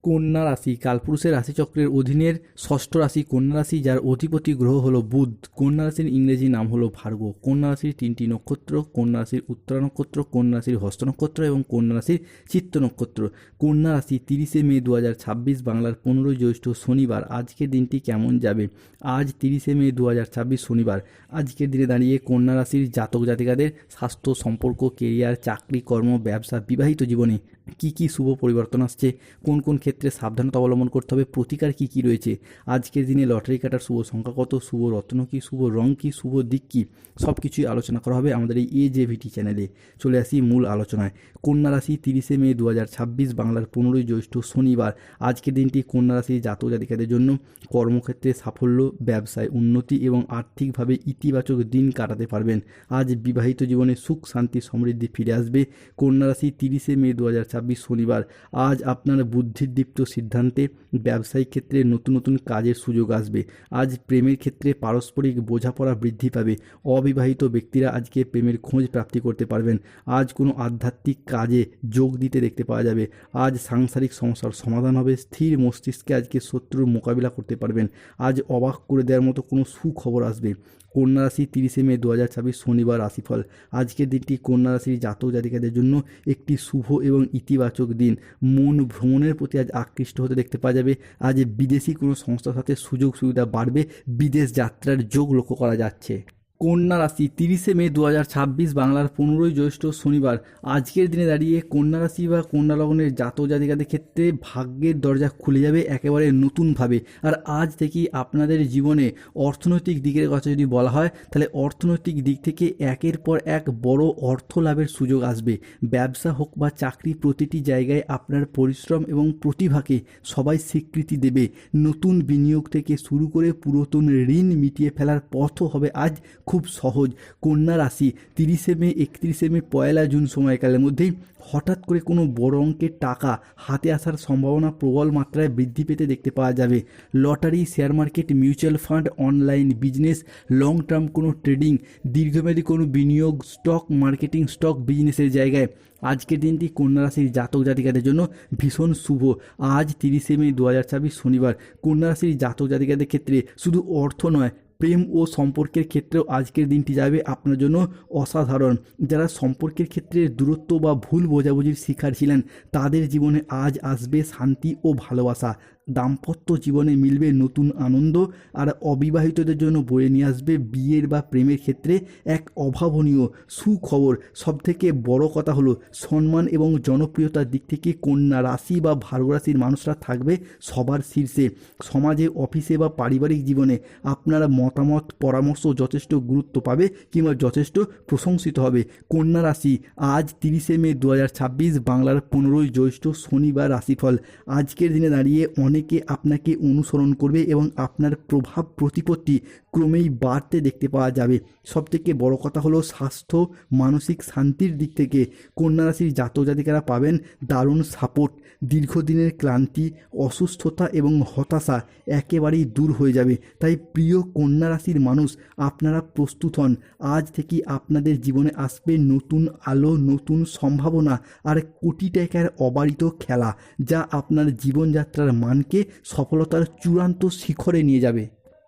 কন্যা রাশি কালপুরুষের রাশিচক্রের অধীনের ষষ্ঠ রাশি কন্যা রাশি, যার অধিপতি গ্রহ হলো বুধ। কন্যা রাশির ইংরেজি নাম হলো ভার্গ। কন্যা রাশির তিনটি নক্ষত্র: কন্যা রাশির উত্তরা নক্ষত্র, কন্যা রাশির হস্ত নক্ষত্র এবং কন্যা রাশির চিত্ত নক্ষত্র। কন্যা রাশি 30শে মে 2026 বাংলার 15ই জ্যৈষ্ঠ শনিবার। আজকের দিনটি কেমন যাবে? আজ 30শে মে 2026 শনিবার। আজকের দিনে দাঁড়িয়ে কন্যা রাশির জাতক জাতিকাদের স্বাস্থ্য, সম্পর্ক, কেরিয়ার, চাকরি, কর্ম, ব্যবসা, বিবাহিত জীবনে কি কি শুভ পরিবর্তন আসছে, কোন কোন ক্ষেত্রে সাবধানতা অবলম্বন করতে হবে, প্রতিকার কি কি রয়েছে, আজকের দিনে লটারি কাটার শুভ সংখ্যা কত, শুভ রত্ন কি, শুভ রং কি, শুভ দিক কি, সব কিছুই আলোচনা করা হবে আমাদের এই AJVT চ্যানেলে। চলে আসি মূল আলোচনায়। কন্যা রাশি 30শে মে 2026 বাংলার 15ই জ্যৈষ্ঠ শনিবার। আজকের দিনটি কন্যা রাশির জাতক জাতিকাদের জন্য কর্মক্ষেত্রে সাফল্য, ব্যবসায় উন্নতি এবং আর্থিকভাবে ইতিবাচক দিন কাটাতে পারবেন। আজ বিবাহিত জীবনে সুখ, শান্তি, সমৃদ্ধি ফিরে আসবে। কন্যা রাশি 30শে মে 2026 শনিবার। আজ আপনার বুদ্ধিদীপ্ত সিদ্ধান্তে ব্যবসায়িক ক্ষেত্রে নতুন নতুন কাজের সুযোগ আসবে। আজ প্রেমের ক্ষেত্রে পারস্পরিক বোঝাপড়া বৃদ্ধি পাবে। অবিবাহিত ব্যক্তিরা আজকে প্রেমের খোঁজ প্রাপ্তি করতে পারবেন। আজ কোনো আধ্যাত্মিক কাজে যোগ দিতে দেখতে পাওয়া যাবে। আজ সাংসারিক সমস্যার সমাধান হবে। স্থির মস্তিষ্কে আজকে শত্রুর মোকাবিলা করতে পারবেন। আজ অবাক করে দেওয়ার মতো কোনো সুখবর আসবে। কন্যা রাশি 30শে মে 2026 শনিবার রাশিফল। আজকের দিনটি কন্যা রাশির জাতক জাতিকাদের জন্য একটি শুভ এবং ইতিবাচক দিন। মন ভ্রমণের প্রতি আজ আকৃষ্ট হতে দেখতে পাওয়া যাবে। আজ বিদেশি কোনো সংস্থার সাথে সুযোগ সুবিধা বাড়বে। বিদেশ যাত্রার যোগ লক্ষ্য করা যাচ্ছে। কন্যা রাশি 30শে মে 2026 বাংলার 15ই জ্যৈষ্ঠ শনিবার। আজকের দিনে দাঁড়িয়ে কন্যা রাশি বা কন্যা লগ্নের জাতক জাতিকাদের ক্ষেত্রে ভাগ্যের দরজা খুলে যাবে একেবারে নতুনভাবে। আর আজ থেকেই আপনাদের জীবনে অর্থনৈতিক দিকের কথা যদি বলা হয়, তাহলে অর্থনৈতিক দিক থেকে একের পর এক বড় অর্থ লাভের সুযোগ আসবে। ব্যবসা হোক বা চাকরি, প্রতিটি জায়গায় আপনার পরিশ্রম এবং প্রতিভাকে সবাই স্বীকৃতি দেবে। নতুন বিনিয়োগ থেকে শুরু করে পুরাতন ঋণ মিটিয়ে ফেলার পথও হবে আজ খুব সহজ। কন্যা রাশি 30শে মে 31শে মে 1লা জুন সময়কালের মধ্যেই হঠাৎ করে কোনো বড় অঙ্কের টাকা হাতে আসার সম্ভাবনা প্রবল মাত্রায় বৃদ্ধি পেতে দেখতে পাওয়া যাবে। Lottery, share market, mutual fund, online business, long term কোনো ট্রেডিং, দীর্ঘমেয়াদী কোনো বিনিয়োগ, স্টক মার্কেটিং, স্টক বিজনেসের জায়গায় আজকের দিনটি কন্যা রাশির জাতক জাতিকাদের জন্য ভীষণ শুভ। আজ 30শে মে 2026 শনিবার। কন্যা রাশির জাতক জাতিকাদের ক্ষেত্রে শুধু অর্থ নয়, প্রেম ও সম্পর্কের ক্ষেত্রেও আজকের দিনটি যাবে আপনার জন্য অসাধারণ। যারা সম্পর্কের ক্ষেত্রে দূরত্ব বা ভুল বোঝাবুঝির শিকার ছিলেন, তাদের জীবনে আজ আসবে শান্তি ও ভালোবাসা। দাম্পত্য জীবনে মিলবে নতুন আনন্দ। আর অবিবাহিতদের জন্য বয়ে নিয়ে আসবে বিয়ের বা প্রেমের ক্ষেত্রে এক অভাবনীয় সুখবর। সবথেকে বড় কথা হলো সম্মান এবং জনপ্রিয়তার দিক থেকে কন্যা রাশি বা ভার্গ রাশির মানুষরা থাকবে সবার শীর্ষে। সমাজে, অফিসে বা পারিবারিক জীবনে আপনারা মতামত, পরামর্শ যথেষ্ট গুরুত্ব পাবে কিংবা যথেষ্ট প্রশংসিত হবে। কন্যা রাশি আজ 30শে মে 2026 বাংলার 15ই জ্যৈষ্ঠ শনিবার রাশিফল। আজকের দিনে দাঁড়িয়ে অনেকে আপনাকে অনুসরণ করবে এবং আপনার প্রভাব প্রতিপত্তি ক্রমেই বাড়তে দেখতে পাওয়া যাবে। সবথেকে বড় কথা হলো স্বাস্থ্য, মানসিক শান্তির দিক থেকে কন্যা রাশির জাতক জাতিকারা পাবেন দারুণ সাপোর্ট। দীর্ঘদিনের ক্লান্তি, অসুস্থতা এবং হতাশা একেবারেই দূর হয়ে যাবে। তাই প্রিয় কন্যা রাশির মানুষ, আপনারা প্রস্তুত হন। আজ থেকেই আপনাদের জীবনে আসবে নতুন আলো, নতুন সম্ভাবনা আর কোটি টাকার অবারিত খেলা, যা আপনার জীবনযাত্রার মানকে সফলতার চূড়ান্ত শিখরে নিয়ে যাবে।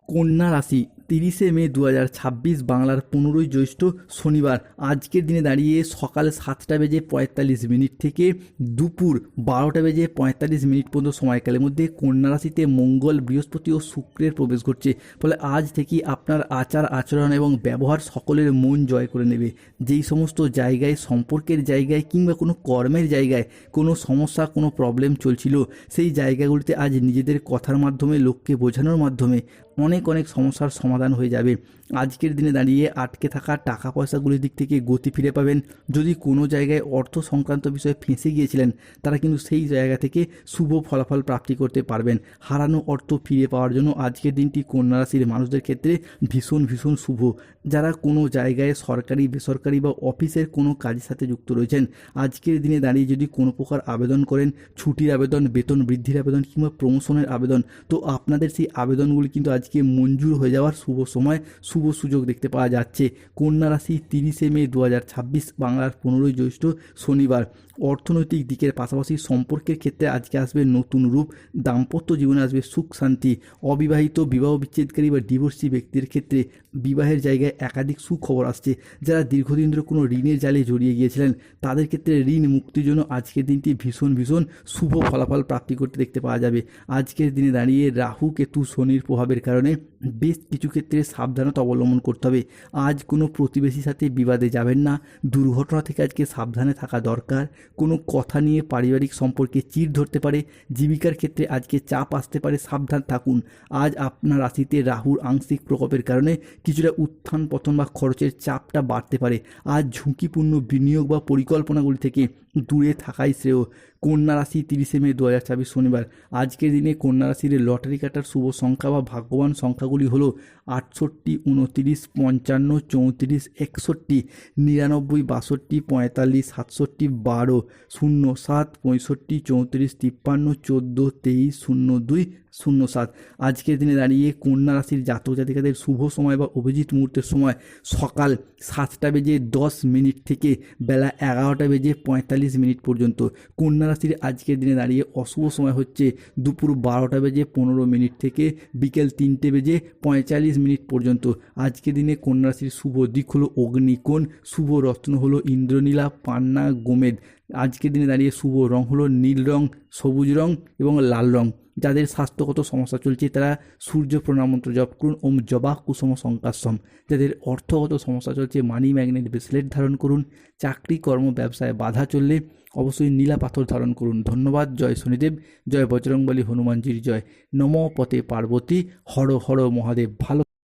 কন্যা রাশি 30শে মে 2026 বাংলার 15ই জ্যৈষ্ঠ শনিবার। আজকের দিনে দাঁড়িয়ে সকাল 7:45 থেকে দুপুর 12:45 পর্যন্ত সময়কালের মধ্যে কন্যা রাশিতে মঙ্গল, বৃহস্পতি ও শুক্রের প্রবেশ ঘটছে। ফলে আজ থেকেই আপনার আচার আচরণ এবং ব্যবহার সকলের মন জয় করে নেবে। যেই সমস্ত জায়গায়, সম্পর্কের জায়গায় কিংবা কোনো কর্মের জায়গায় কোনো সমস্যা, কোনো প্রবলেম চলছিল, সেই জায়গাগুলিতে আজ নিজেদের কথার মাধ্যমে, লোককে বোঝানোর মাধ্যমে অনেক সমস্যার সমাধান হয়ে যাবে। আজকের দিনে দাঁড়িয়ে আটকে থাকা টাকা পয়সাগুলির দিক থেকে গতি ফিরে পাবেন। যদি কোনো জায়গায় অর্থ সংক্রান্ত বিষয়ে ফেঁসে গিয়েছিলেন, তারা কিন্তু সেই জায়গা থেকে শুভ ফলাফল প্রাপ্তি করতে পারবেন। হারানো অর্থ ফিরে পাওয়ার জন্য আজকের দিনটি কন্যা রাশির মানুষদের ক্ষেত্রে ভীষণ শুভ। যারা কোনো জায়গায় সরকারি, বেসরকারি বা অফিসের কোনো কাজের সাথে যুক্ত রয়েছেন, আজকের দিনে দাঁড়িয়ে যদি কোনো প্রকার আবেদন করেন, ছুটির আবেদন, বেতন বৃদ্ধির আবেদন কিংবা প্রমোশনের আবেদন, তো আপনাদের সেই আবেদনগুলি কিন্তু আজকে মঞ্জুর হয়ে যাওয়ার শুভ সময়, শুভ সুযোগ দেখতে পাওয়া যাচ্ছে। কন্যা রাশি 30শে মে 2026 বাংলার 15ই জ্যৈষ্ঠ শনিবার। অর্থনৈতিক দিকের পাশাপাশি সম্পর্কের ক্ষেত্রে আজকে আসবে নতুন রূপ, দাম্পত্য জীবনে আসবে সুখ শান্তি, অবিবাহিত বিবাহ বিচ্ছেদকারী বা ডিভোর্সি ব্যক্তির ক্ষেত্রে বিবাহের জায়গায় একাধিক সুখবর আসছে। যারা দীর্ঘদিন ধরে কোনো ঋণের জালে জড়িয়ে গিয়েছিলেন তাদের ক্ষেত্রে ঋণ মুক্তির জন্য আজকের দিনটি ভীষণ ভীষণ শুভ ফলাফল প্রাপ্তি করতে দেখতে পাওয়া যাবে। আজকের দিনে দাঁড়িয়ে রাহু কেতু শনির প্রভাবের কারণে বেশ কিছু ক্ষেত্রে সাবধানতা অবলম্বন করতে হবে। আজ কোনো প্রতিবেশীর সাথে বিবাদে যাবেন না, দুর্ঘটনা থেকে আজকে সাবধানে থাকা দরকার। কোনো কথা নিয়ে পারিবারিক সম্পর্কে চিড় ধরতে পারে, জীবিকার ক্ষেত্রে আজকে চাপ আসতে পারে, সাবধান থাকুন। আজ আপনার রাশিতে রাহুর আংশিক প্রকোপের কারণে কিছুটা উত্থান পতন বা খরচের চাপটা বাড়তে পারে। আজ ঝুঁকিপূর্ণ বিনিয়োগ বা পরিকল্পনাগুলি থেকে দূরে থাকাই শ্রেয়। কন্যা রাশি 30 মে 2024 শনিবার। আজকের দিনে কন্যা রাশির লটারি কাটার শুভ সংখ্যা বা ভাগ্যবান সংখ্যাগুলি হলো 68, 29, 55, 34, 61, 99, 62, 45, 67, 12, 07, 65, 34, 53, 14, 23, 02, 07। আজকের দিনে দাঁড়িয়ে কন্যা রাশির জাতক জাতিকাদের শুভ সময় বা অভিজিৎ মুহূর্তের সময় সকাল 7:10 থেকে বেলা 11:45 পর্যন্ত। কন্যা রাশির আজকের দিনে দাঁড়িয়ে অশুভ সময় হচ্ছে দুপুর 12:15 থেকে বিকেল 3:45 পর্যন্ত। আজকের দিনে কন্যা রাশির শুভ দিক হলো অগ্নিকোণ, শুভ রত্ন হলো ইন্দ্রনীলা, পান্না, গোমেদ। আজকের দিনে দাঁড়িয়ে শুভ রং হলো নীল রং, সবুজ রং এবং লাল রং। যাদের স্বাস্থ্যগত সমস্যা চলছে তারা সূর্য প্রণাম মন্ত্র জপ করুন, ওম জবা কুসুম সংকাশম। যাদের অর্থগত সমস্যা চলছে মানি ম্যাগনেট ব্রেসলেট ধারণ করুন। চাকরি কর্ম ব্যবসায় বাধা চললে অবশ্যই নীলা পাথর ধারণ করুন। ধন্যবাদ। জয় শনিদেব, জয় বজরংবলী হনুমানজির জয়। নমো পতে পার্বতী, হর হর মহাদেব। ভালো